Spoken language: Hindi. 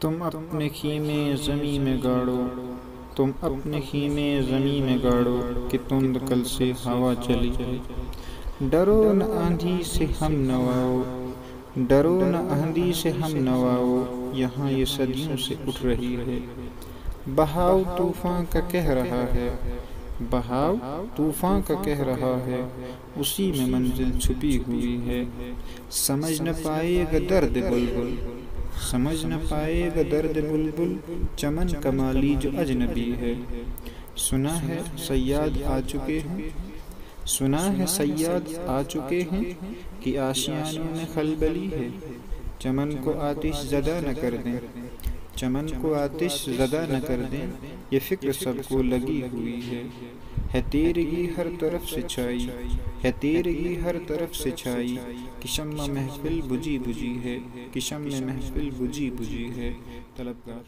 तुम अपने ख़ीमे ज़मीं में गाड़ो, तुम अपने ख़ीमे ज़मीं में गाड़ो कि तुंद कल से हवा चली है। डरो न आंधी से हम नवाओ, डरो न आंधी से हम नवाओ, यहाँ ये सदियों से उठ रही है। बहाव तूफ़ान का कह रहा है, बहाव तूफ़ान का कह रहा है, उसी में मंजिल छुपी हुई है। समझ न पाएगा दर्द बुलबुल, समझ न पाएगा दर्द बुलबुल, चमन कमाली जो अजनबी है। सुना है सैयाद आ चुके हैं, सुना है सैयाद आ चुके हैं कि आशियानों में खलबली है। चमन को आतिश ज़दा न कर दें, चमन को आतिश ज़दा न कर दें, ये फ़िक्र सबको लगी हुई है तेरगी हर तरफ से छाई, है तेरगी हर तरफ से छाई, कि शम्मा महफिल बुझी बुझी है, कि शम्मा महफिल बुझी बुझी है। तलबगार।